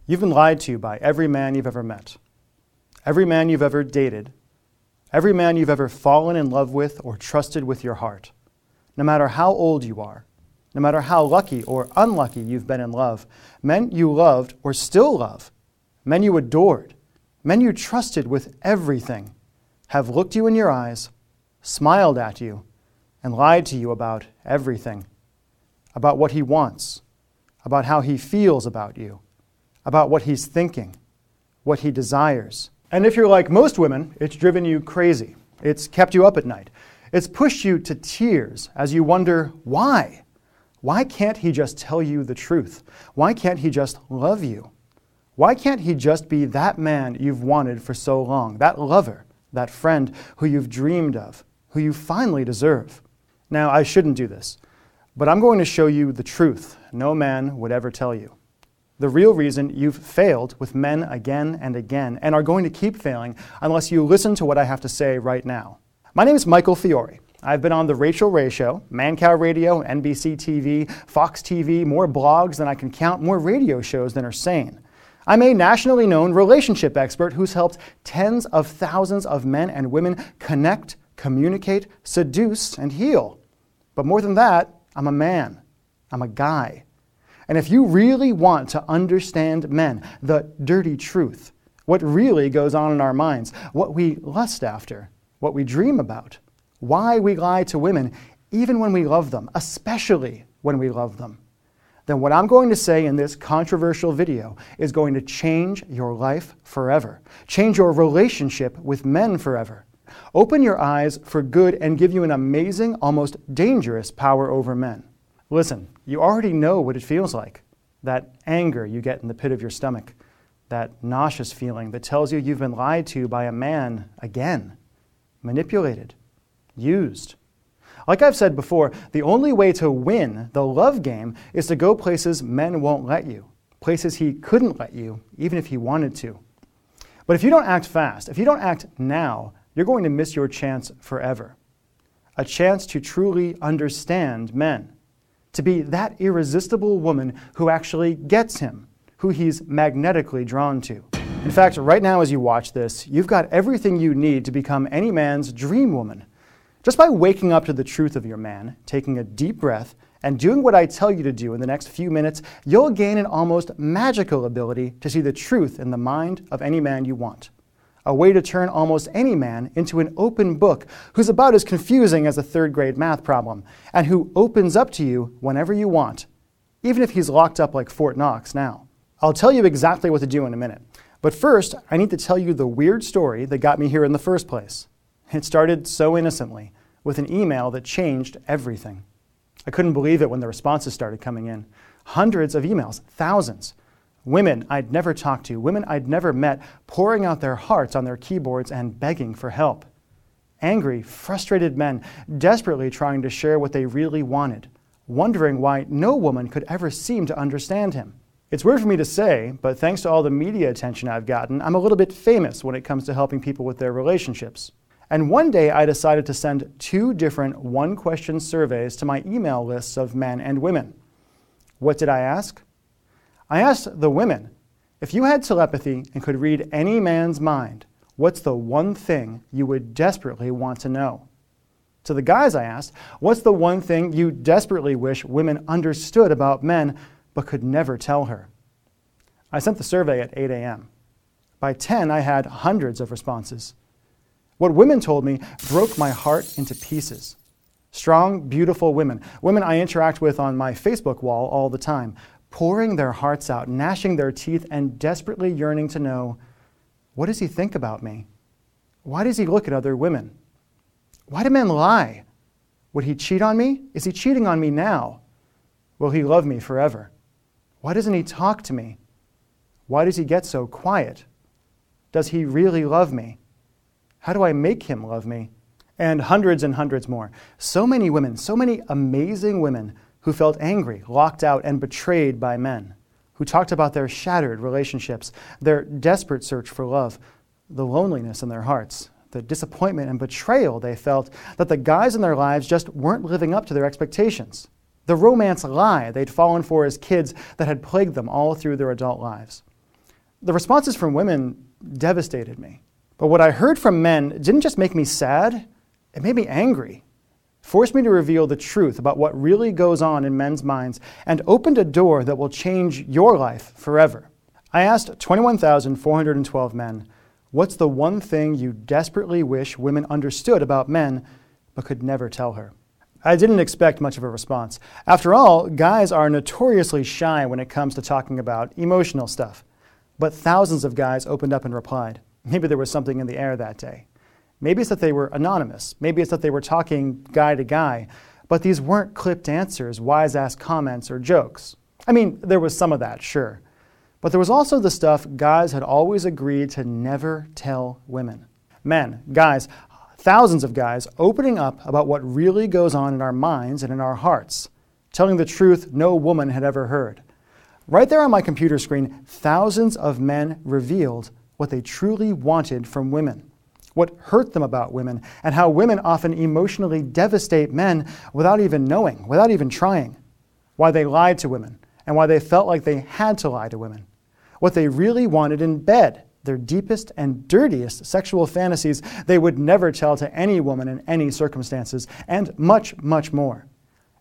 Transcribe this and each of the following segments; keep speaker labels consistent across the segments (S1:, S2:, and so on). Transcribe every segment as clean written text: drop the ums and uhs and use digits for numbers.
S1: You've been lied to by every man you've ever met, every man you've ever dated, every man you've ever fallen in love with or trusted with your heart. No matter how old you are, no matter how lucky or unlucky you've been in love, men you loved or still love, men you adored, men you trusted with everything, have looked you in your eyes, smiled at you, and lied to you about everything, about what he wants, about how he feels about you, about what he's thinking, what he desires. And if you're like most women, it's driven you crazy. It's kept you up at night. It's pushed you to tears as you wonder, why? Why can't he just tell you the truth? Why can't he just love you? Why can't he just be that man you've wanted for so long, that lover, that friend who you've dreamed of, who you finally deserve? Now, I shouldn't do this, but I'm going to show you the truth no man would ever tell you. The real reason you've failed with men again and again and are going to keep failing unless you listen to what I have to say right now. My name is Michael Fiore. I've been on The Rachel Ray Show, Mancow Radio, NBC TV, Fox TV, more blogs than I can count, more radio shows than are sane. I'm a nationally known relationship expert who's helped tens of thousands of men and women connect, communicate, seduce, and heal. But more than that, I'm a man. I'm a guy. And if you really want to understand men, the dirty truth, what really goes on in our minds, what we lust after, what we dream about, why we lie to women, even when we love them, especially when we love them, then what I'm going to say in this controversial video is going to change your life forever, change your relationship with men forever, open your eyes for good and give you an amazing, almost dangerous power over men. Listen, you already know what it feels like. That anger you get in the pit of your stomach. That nauseous feeling that tells you you've been lied to by a man again. Manipulated. Used. Like I've said before, the only way to win the love game is to go places men won't let you. Places he couldn't let you, even if he wanted to. But if you don't act fast, if you don't act now, you're going to miss your chance forever. A chance to truly understand men. To be that irresistible woman who actually gets him, who he's magnetically drawn to. In fact, right now as you watch this, you've got everything you need to become any man's dream woman. Just by waking up to the truth of your man, taking a deep breath, and doing what I tell you to do in the next few minutes, you'll gain an almost magical ability to see the truth in the mind of any man you want. A way to turn almost any man into an open book who's about as confusing as a third-grade math problem, and who opens up to you whenever you want, even if he's locked up like Fort Knox now. I'll tell you exactly what to do in a minute, but first, I need to tell you the weird story that got me here in the first place. It started so innocently, with an email that changed everything. I couldn't believe it when the responses started coming in. Hundreds of emails, thousands. Women I'd never talked to, women I'd never met, pouring out their hearts on their keyboards and begging for help. Angry, frustrated men, desperately trying to share what they really wanted, wondering why no woman could ever seem to understand him. It's weird for me to say, but thanks to all the media attention I've gotten, I'm a little bit famous when it comes to helping people with their relationships. And one day I decided to send 2 different one-question surveys to my email lists of men and women. What did I ask? I asked the women, if you had telepathy and could read any man's mind, what's the one thing you would desperately want to know? To the guys I asked, what's the one thing you desperately wish women understood about men but could never tell her? I sent the survey at 8 a.m. By 10, I had hundreds of responses. What women told me broke my heart into pieces. Strong, beautiful women, women I interact with on my Facebook wall all the time, pouring their hearts out, gnashing their teeth, and desperately yearning to know, what does he think about me? Why does he look at other women? Why do men lie? Would he cheat on me? Is he cheating on me now? Will he love me forever? Why doesn't he talk to me? Why does he get so quiet? Does he really love me? How do I make him love me? And hundreds more. So many women, so many amazing women who felt angry, locked out, and betrayed by men, who talked about their shattered relationships, their desperate search for love, the loneliness in their hearts, the disappointment and betrayal they felt that the guys in their lives just weren't living up to their expectations, the romance lie they'd fallen for as kids that had plagued them all through their adult lives. The responses from women devastated me. But what I heard from men didn't just make me sad, it made me angry. Forced me to reveal the truth about what really goes on in men's minds and opened a door that will change your life forever. I asked 21,412 men, what's the one thing you desperately wish women understood about men but could never tell her? I didn't expect much of a response. After all, guys are notoriously shy when it comes to talking about emotional stuff. But thousands of guys opened up and replied. Maybe there was something in the air that day. Maybe it's that they were anonymous. Maybe it's that they were talking guy to guy. But these weren't clipped answers, wise-ass comments, or jokes. I mean, there was some of that, sure. But there was also the stuff guys had always agreed to never tell women. Men, guys, thousands of guys opening up about what really goes on in our minds and in our hearts, telling the truth no woman had ever heard. Right there on my computer screen, thousands of men revealed what they truly wanted from women, what hurt them about women, and how women often emotionally devastate men without even knowing, without even trying, why they lied to women, and why they felt like they had to lie to women, what they really wanted in bed, their deepest and dirtiest sexual fantasies they would never tell to any woman in any circumstances, and much, much more.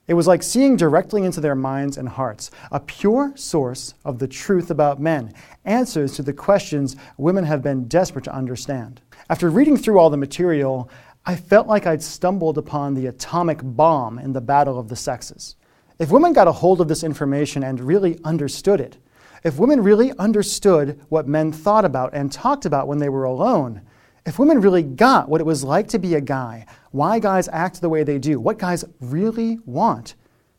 S1: It was like seeing directly into their minds and hearts, a pure source of the truth about men, answers to the questions women have been desperate to understand. After reading through all the material, I felt like I'd stumbled upon the atomic bomb in the battle of the sexes. If women got a hold of this information and really understood it, if women really understood what men thought about and talked about when they were alone, if women really got what it was like to be a guy, why guys act the way they do, what guys really want,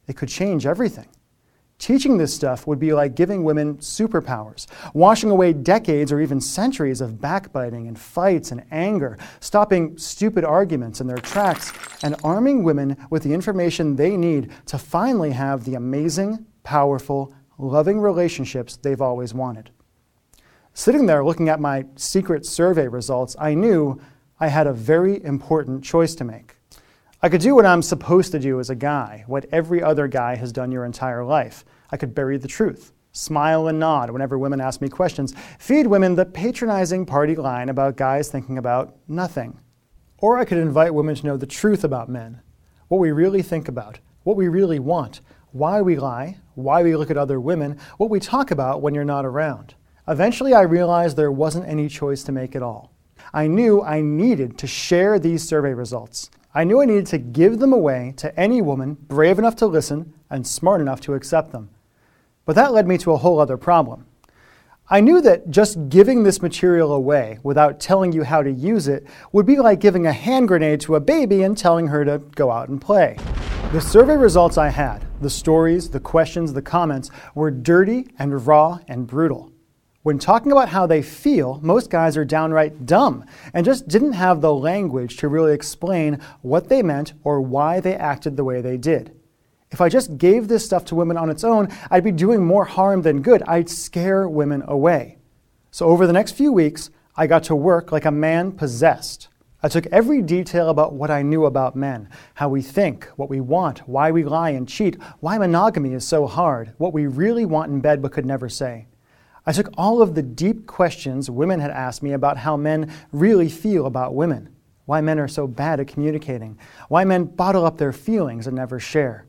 S1: it could change everything. Teaching this stuff would be like giving women superpowers, washing away decades or even centuries of backbiting and fights and anger, stopping stupid arguments in their tracks, and arming women with the information they need to finally have the amazing, powerful, loving relationships they've always wanted. Sitting there looking at my secret survey results, I knew I had a very important choice to make. I could do what I'm supposed to do as a guy, what every other guy has done your entire life. I could bury the truth, smile and nod whenever women ask me questions, feed women the patronizing party line about guys thinking about nothing. Or I could invite women to know the truth about men, what we really think about, what we really want, why we lie, why we look at other women, what we talk about when you're not around. Eventually, I realized there wasn't any choice to make at all. I knew I needed to share these survey results. I knew I needed to give them away to any woman brave enough to listen and smart enough to accept them. But that led me to a whole other problem. I knew that just giving this material away without telling you how to use it would be like giving a hand grenade to a baby and telling her to go out and play. The survey results I had, the stories, the questions, the comments, were dirty and raw and brutal. When talking about how they feel, most guys are downright dumb and just didn't have the language to really explain what they meant or why they acted the way they did. If I just gave this stuff to women on its own, I'd be doing more harm than good. I'd scare women away. So over the next few weeks, I got to work like a man possessed. I took every detail about what I knew about men, how we think, what we want, why we lie and cheat, why monogamy is so hard, what we really want in bed but could never say. I took all of the deep questions women had asked me about how men really feel about women, why men are so bad at communicating, why men bottle up their feelings and never share.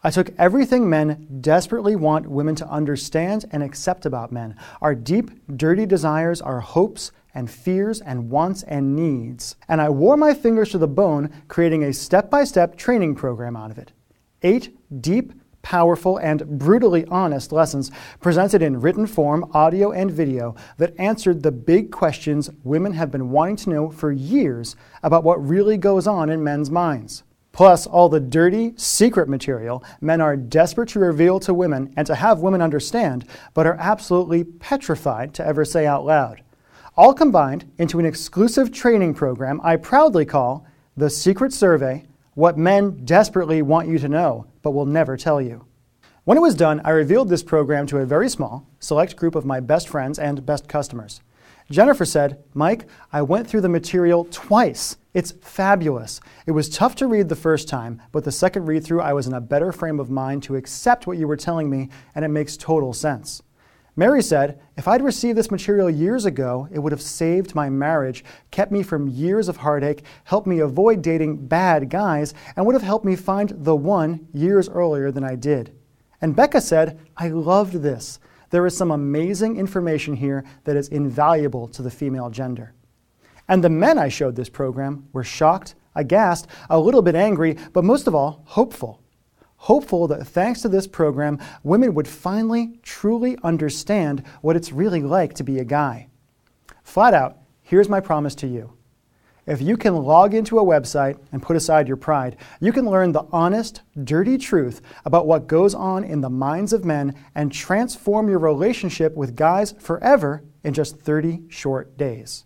S1: I took everything men desperately want women to understand and accept about men, our deep, dirty desires, our hopes and fears and wants and needs, and I wore my fingers to the bone, creating a step-by-step training program out of it. 8 deep, powerful, and brutally honest lessons presented in written form, audio, and video that answered the big questions women have been wanting to know for years about what really goes on in men's minds. Plus all the dirty, secret material men are desperate to reveal to women and to have women understand, but are absolutely petrified to ever say out loud. All combined into an exclusive training program I proudly call The Secret Survey, What Men Desperately Want You to Know, but will never tell you. When it was done, I revealed this program to a very small, select group of my best friends and best customers. Jennifer said, "Mike, I went through the material twice. It's fabulous. It was tough to read the first time, but the second read through I was in a better frame of mind to accept what you were telling me, and it makes total sense." Mary said, "If I'd received this material years ago, it would have saved my marriage, kept me from years of heartache, helped me avoid dating bad guys, and would have helped me find the one years earlier than I did." And Becca said, "I loved this. There is some amazing information here that is invaluable to the female gender." And the men I showed this program were shocked, aghast, a little bit angry, but most of all, hopeful. Hopeful that thanks to this program, women would finally truly understand what it's really like to be a guy. Flat out, here's my promise to you. If you can log into a website and put aside your pride, you can learn the honest, dirty truth about what goes on in the minds of men and transform your relationship with guys forever in just 30 short days.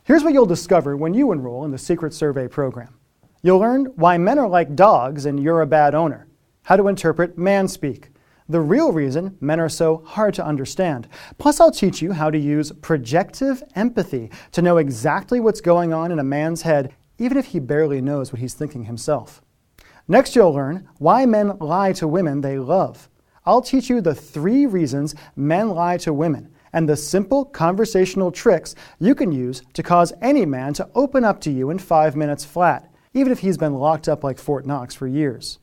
S1: Here's what you'll discover when you enroll in the Secret Survey program. You'll learn why men are like dogs and you're a bad owner, how to interpret manspeak, the real reason men are so hard to understand. Plus, I'll teach you how to use projective empathy to know exactly what's going on in a man's head, even if he barely knows what he's thinking himself. Next, you'll learn why men lie to women they love. I'll teach you the 3 reasons men lie to women and the simple conversational tricks you can use to cause any man to open up to you in 5 minutes flat, even if he's been locked up like Fort Knox for years.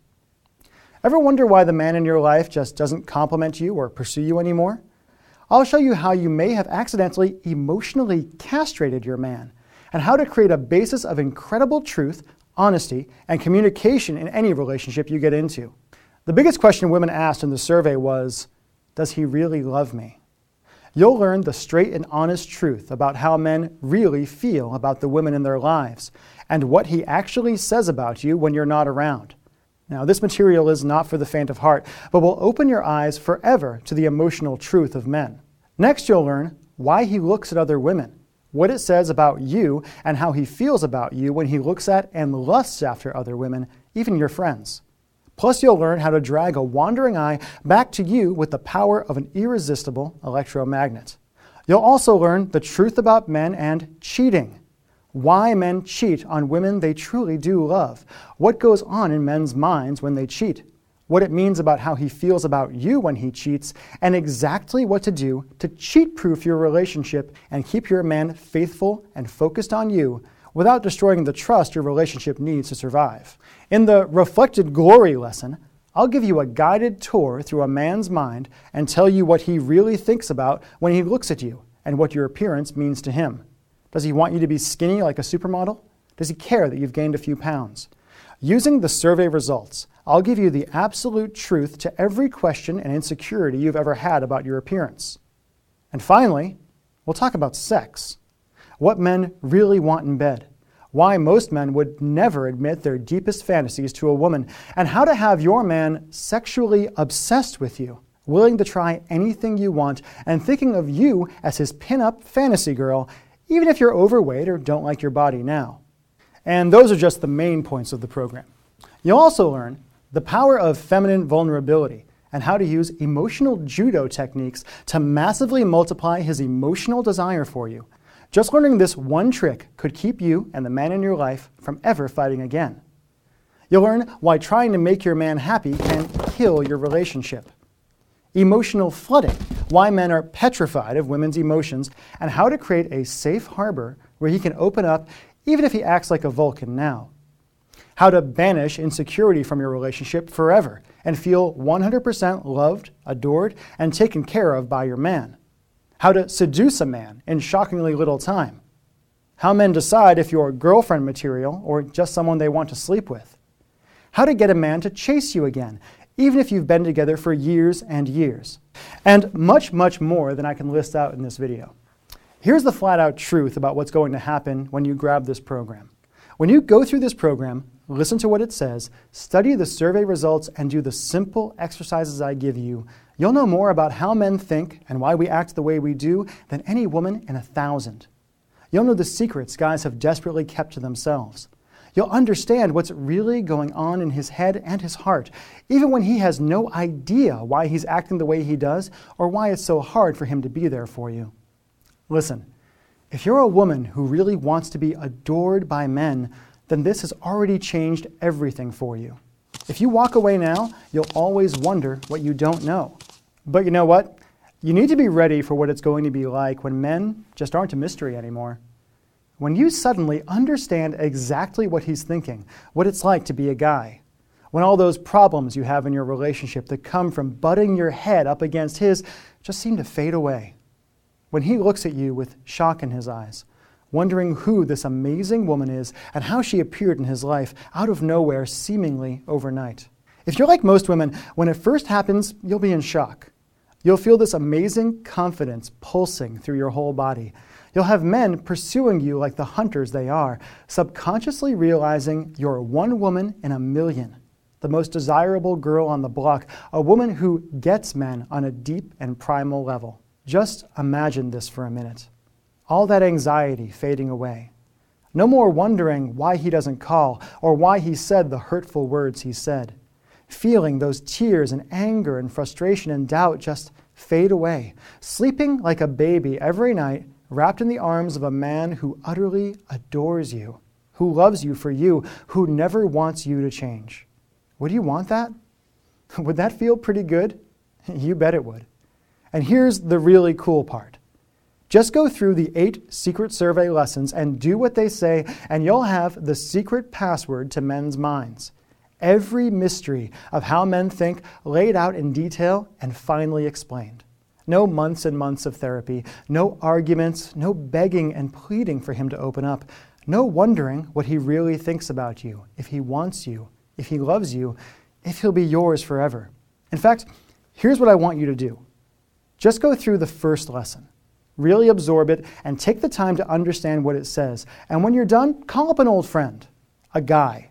S1: Ever wonder why the man in your life just doesn't compliment you or pursue you anymore? I'll show you how you may have accidentally emotionally castrated your man and how to create a basis of incredible truth, honesty, and communication in any relationship you get into. The biggest question women asked in the survey was, does he really love me? You'll learn the straight and honest truth about how men really feel about the women in their lives and what he actually says about you when you're not around. Now, this material is not for the faint of heart, but will open your eyes forever to the emotional truth of men. Next, you'll learn why he looks at other women, what it says about you, and how he feels about you when he looks at and lusts after other women, even your friends. Plus, you'll learn how to drag a wandering eye back to you with the power of an irresistible electromagnet. You'll also learn the truth about men and cheating. Why men cheat on women they truly do love, what goes on in men's minds when they cheat, what it means about how he feels about you when he cheats, and exactly what to do to cheat-proof your relationship and keep your man faithful and focused on you without destroying the trust your relationship needs to survive. In the Reflected Glory lesson, I'll give you a guided tour through a man's mind and tell you what he really thinks about when he looks at you and what your appearance means to him. Does he want you to be skinny like a supermodel? Does he care that you've gained a few pounds? Using the survey results, I'll give you the absolute truth to every question and insecurity you've ever had about your appearance. And finally, we'll talk about sex. What men really want in bed, why most men would never admit their deepest fantasies to a woman, and how to have your man sexually obsessed with you, willing to try anything you want, and thinking of you as his pin-up fantasy girl, even if you're overweight or don't like your body now. And those are just the main points of the program. You'll also learn the power of feminine vulnerability and how to use emotional judo techniques to massively multiply his emotional desire for you. Just learning this one trick could keep you and the man in your life from ever fighting again. You'll learn why trying to make your man happy can kill your relationship. Emotional flooding, why men are petrified of women's emotions, and how to create a safe harbor where he can open up even if he acts like a Vulcan now. How to banish insecurity from your relationship forever and feel 100% loved, adored, and taken care of by your man. How to seduce a man in shockingly little time. How men decide if you're girlfriend material or just someone they want to sleep with. How to get a man to chase you again, even if you've been together for years and years. And much, much more than I can list out in this video. Here's the flat-out truth about what's going to happen when you grab this program. When you go through this program, listen to what it says, study the survey results, and do the simple exercises I give you, you'll know more about how men think and why we act the way we do than any woman in 1,000. You'll know the secrets guys have desperately kept to themselves. You'll understand what's really going on in his head and his heart, even when he has no idea why he's acting the way he does or why it's so hard for him to be there for you. Listen, if you're a woman who really wants to be adored by men, then this has already changed everything for you. If you walk away now, you'll always wonder what you don't know. But you know what? You need to be ready for what it's going to be like when men just aren't a mystery anymore. When you suddenly understand exactly what he's thinking, what it's like to be a guy. When all those problems you have in your relationship that come from butting your head up against his just seem to fade away. When he looks at you with shock in his eyes, wondering who this amazing woman is and how she appeared in his life out of nowhere, seemingly overnight. If you're like most women, when it first happens, you'll be in shock. You'll feel this amazing confidence pulsing through your whole body. You'll have men pursuing you like the hunters they are, subconsciously realizing you're one woman in a million, the most desirable girl on the block, a woman who gets men on a deep and primal level. Just imagine this for a minute. All that anxiety fading away. No more wondering why he doesn't call or why he said the hurtful words he said. Feeling those tears and anger and frustration and doubt just fade away. Sleeping like a baby every night, wrapped in the arms of a man who utterly adores you, who loves you for you, who never wants you to change. Would you want that? Would that feel pretty good? You bet it would. And here's the really cool part. Just go through the 8 secret survey lessons and do what they say, and you'll have the secret password to men's minds. Every mystery of how men think laid out in detail and finally explained. No months and months of therapy, no arguments, no begging and pleading for him to open up, no wondering what he really thinks about you, if he wants you, if he loves you, if he'll be yours forever. In fact, here's what I want you to do. Just go through the first lesson. Really absorb it and take the time to understand what it says. And when you're done, call up an old friend, a guy.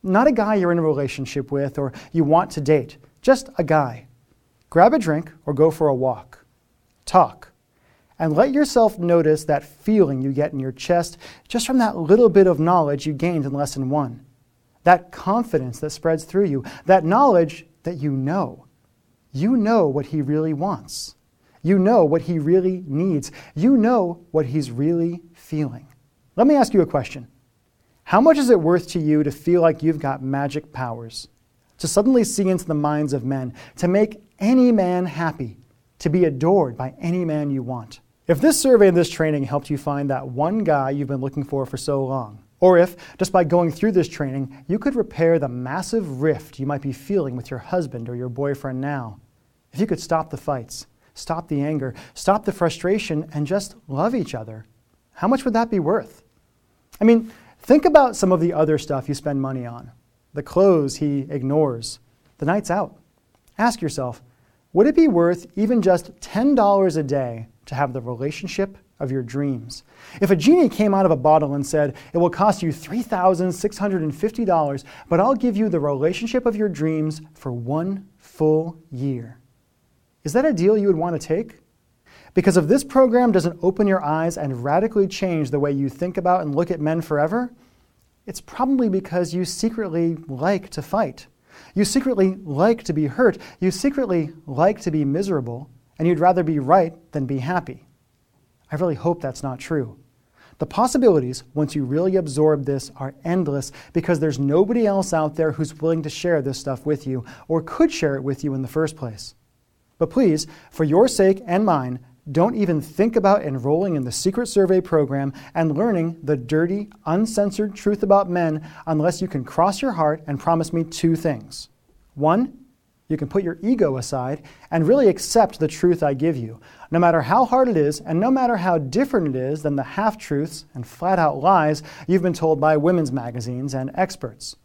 S1: Not a guy you're in a relationship with or you want to date, just a guy. Grab a drink or go for a walk. Talk. And let yourself notice that feeling you get in your chest just from that little bit of knowledge you gained in lesson 1. That confidence that spreads through you, that knowledge that you know. You know what he really wants. You know what he really needs. You know what he's really feeling. Let me ask you a question. How much is it worth to you to feel like you've got magic powers? To suddenly see into the minds of men, to make any man happy, to be adored by any man you want. If this survey and this training helped you find that one guy you've been looking for so long, or if, just by going through this training, you could repair the massive rift you might be feeling with your husband or your boyfriend now, if you could stop the fights, stop the anger, stop the frustration, and just love each other, how much would that be worth? I mean, think about some of the other stuff you spend money on. The clothes he ignores, the nights out. Ask yourself, would it be worth even just $10 a day to have the relationship of your dreams? If a genie came out of a bottle and said, it will cost you $3,650, but I'll give you the relationship of your dreams for 1 full year. Is that a deal you would want to take? Because if this program doesn't open your eyes and radically change the way you think about and look at men forever, it's probably because you secretly like to fight. You secretly like to be hurt. You secretly like to be miserable, and you'd rather be right than be happy. I really hope that's not true. The possibilities, once you really absorb this, are endless because there's nobody else out there who's willing to share this stuff with you or could share it with you in the first place. But please, for your sake and mine, don't even think about enrolling in the Secret Survey program and learning the dirty, uncensored truth about men unless you can cross your heart and promise me 2 things. 1, you can put your ego aside and really accept the truth I give you, no matter how hard it is and no matter how different it is than the half-truths and flat-out lies you've been told by women's magazines and experts.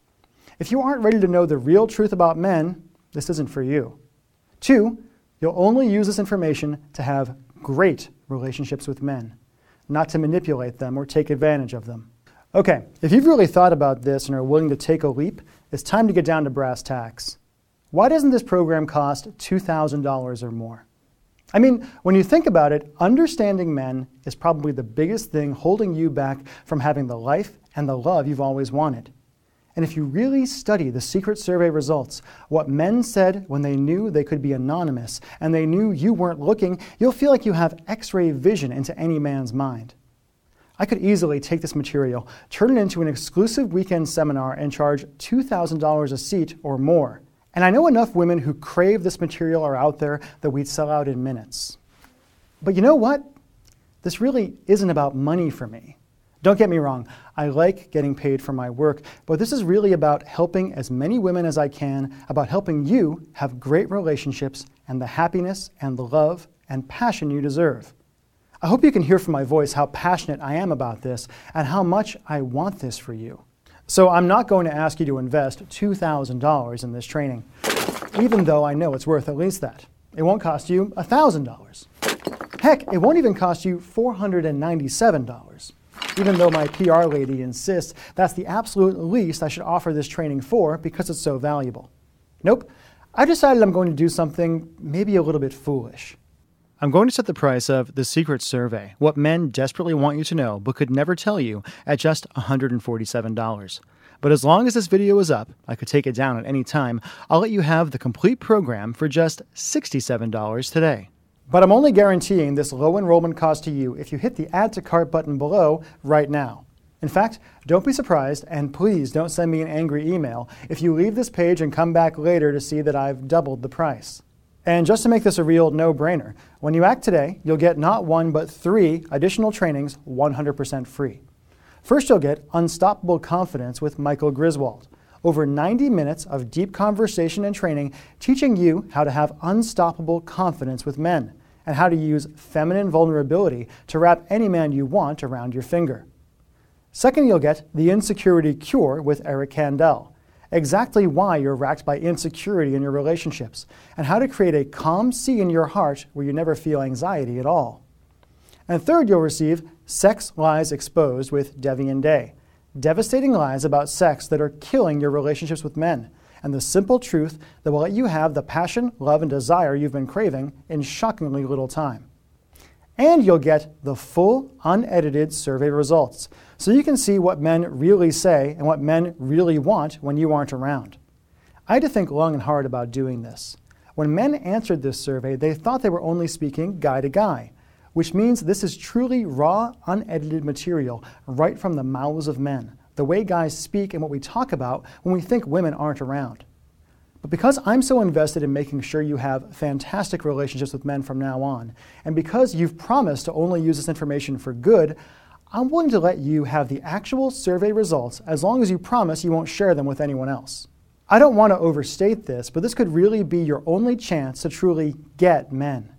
S1: If you aren't ready to know the real truth about men, this isn't for you. 2, you'll only use this information to have great relationships with men, not to manipulate them or take advantage of them. Okay, if you've really thought about this and are willing to take a leap, it's time to get down to brass tacks. Why doesn't this program cost $2,000 or more? I mean, when you think about it, understanding men is probably the biggest thing holding you back from having the life and the love you've always wanted. And if you really study the Secret Survey results, what men said when they knew they could be anonymous and they knew you weren't looking, you'll feel like you have X-ray vision into any man's mind. I could easily take this material, turn it into an exclusive weekend seminar, and charge $2,000 a seat or more. And I know enough women who crave this material are out there that we'd sell out in minutes. But you know what? This really isn't about money for me. Don't get me wrong, I like getting paid for my work, but this is really about helping as many women as I can, about helping you have great relationships and the happiness and the love and passion you deserve. I hope you can hear from my voice how passionate I am about this and how much I want this for you. So I'm not going to ask you to invest $2,000 in this training, even though I know it's worth at least that. It won't cost you $1,000. Heck, it won't even cost you $497, even though my PR lady insists that's the absolute least I should offer this training for because it's so valuable. Nope, I decided I'm going to do something maybe a little bit foolish. I'm going to set the price of The Secret Survey, what men desperately want you to know but could never tell you, at just $147. But as long as this video is up, I could take it down at any time, I'll let you have the complete program for just $67 today. But I'm only guaranteeing this low enrollment cost to you if you hit the Add to Cart button below right now. In fact, don't be surprised, and please don't send me an angry email if you leave this page and come back later to see that I've doubled the price. And just to make this a real no-brainer, when you act today, you'll get not one but 3 additional trainings 100% free. First, you'll get Unstoppable Confidence with Michael Griswold. Over 90 minutes of deep conversation and training teaching you how to have unstoppable confidence with men and how to use feminine vulnerability to wrap any man you want around your finger. Second, you'll get The Insecurity Cure with Eric Kandel. Exactly why you're racked by insecurity in your relationships and how to create a calm sea in your heart where you never feel anxiety at all. And third, you'll receive Sex Lies Exposed with Devian Day. Devastating lies about sex that are killing your relationships with men, and the simple truth that will let you have the passion, love, and desire you've been craving in shockingly little time. And you'll get the full, unedited survey results, so you can see what men really say and what men really want when you aren't around. I had to think long and hard about doing this. When men answered this survey, they thought they were only speaking guy to guy, which means this is truly raw, unedited material right from the mouths of men, the way guys speak and what we talk about when we think women aren't around. But because I'm so invested in making sure you have fantastic relationships with men from now on, and because you've promised to only use this information for good, I'm willing to let you have the actual survey results as long as you promise you won't share them with anyone else. I don't want to overstate this, but this could really be your only chance to truly get men.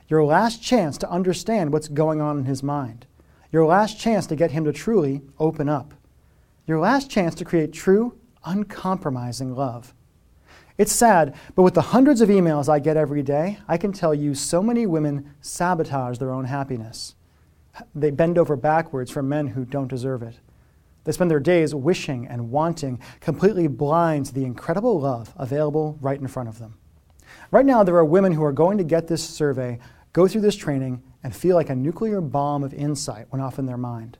S1: Your last chance to understand what's going on in his mind. Your last chance to get him to truly open up. Your last chance to create true, uncompromising love. It's sad, but with the hundreds of emails I get every day, I can tell you so many women sabotage their own happiness. They bend over backwards for men who don't deserve it. They spend their days wishing and wanting, completely blind to the incredible love available right in front of them. Right now, there are women who are going to get this survey, go through this training, and feel like a nuclear bomb of insight went off in their mind.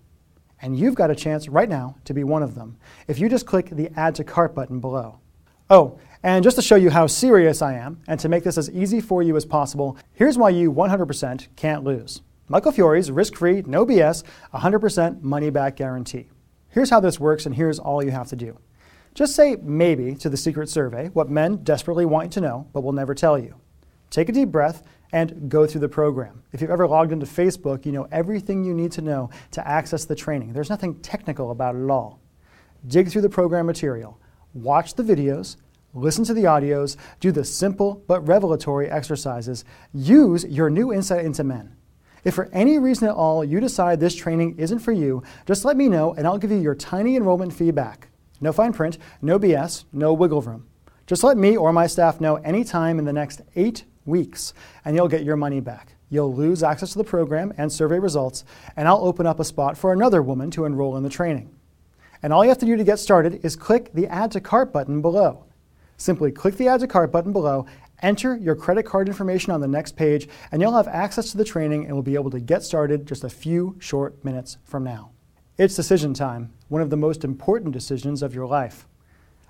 S1: And you've got a chance right now to be one of them if you just click the Add to Cart button below. Oh, and just to show you how serious I am, and to make this as easy for you as possible, here's why you 100% can't lose. Michael Fiore's risk-free, no BS, 100% money-back guarantee. Here's how this works, and here's all you have to do. Just say maybe to the secret survey, what men desperately want you to know, but will never tell you. Take a deep breath and go through the program. If you've ever logged into Facebook, you know everything you need to know to access the training. There's nothing technical about it at all. Dig through the program material. Watch the videos. Listen to the audios. Do the simple but revelatory exercises. Use your new insight into men. If for any reason at all you decide this training isn't for you, just let me know and I'll give you your tiny enrollment fee back. No fine print, no BS, no wiggle room. Just let me or my staff know anytime in the next 8 weeks and you'll get your money back. You'll lose access to the program and survey results, and I'll open up a spot for another woman to enroll in the training. And all you have to do to get started is click the Add to Cart button below. Simply click the Add to Cart button below, enter your credit card information on the next page, and you'll have access to the training and will be able to get started just a few short minutes from now. It's decision time, one of the most important decisions of your life.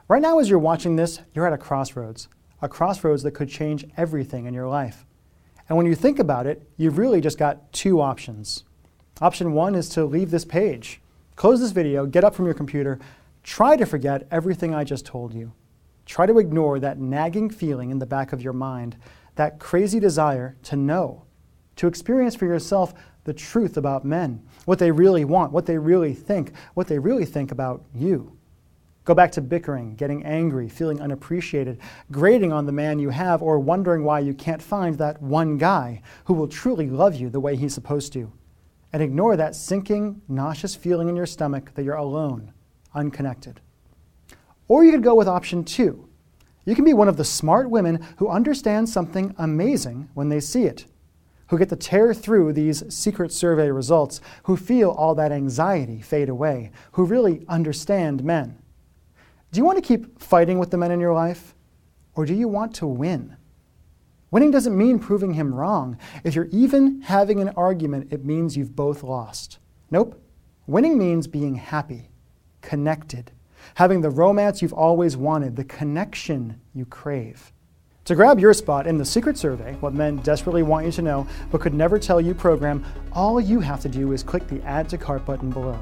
S1: Right now as you're watching this, you're at a crossroads that could change everything in your life. And when you think about it, you've really just got 2 options. Option 1 is to leave this page. Close this video, get up from your computer, try to forget everything I just told you. Try to ignore that nagging feeling in the back of your mind, that crazy desire to know. to experience for yourself the truth about men, what they really want, what they really think about you. Go back to bickering, getting angry, feeling unappreciated, grating on the man you have, or wondering why you can't find that one guy who will truly love you the way he's supposed to. And ignore that sinking, nauseous feeling in your stomach that you're alone, unconnected. Or you could go with option 2. You can be one of the smart women who understand something amazing when they see it, who get to tear through these secret survey results, who feel all that anxiety fade away, who really understand men. Do you want to keep fighting with the men in your life, or do you want to win? Winning doesn't mean proving him wrong. If you're even having an argument, it means you've both lost. Nope. Winning means being happy, connected, having the romance you've always wanted, the connection you crave. To grab your spot in the secret survey, what men desperately want you to know but could never tell you program, all you have to do is click the Add to Cart button below.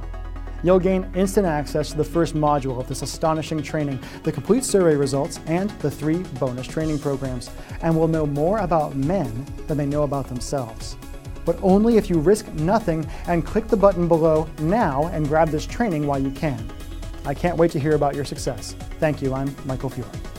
S1: You'll gain instant access to the first module of this astonishing training, the complete survey results, and the 3 bonus training programs, and will know more about men than they know about themselves. But only if you risk nothing and click the button below now and grab this training while you can. I can't wait to hear about your success. Thank you. I'm Michael Fiore.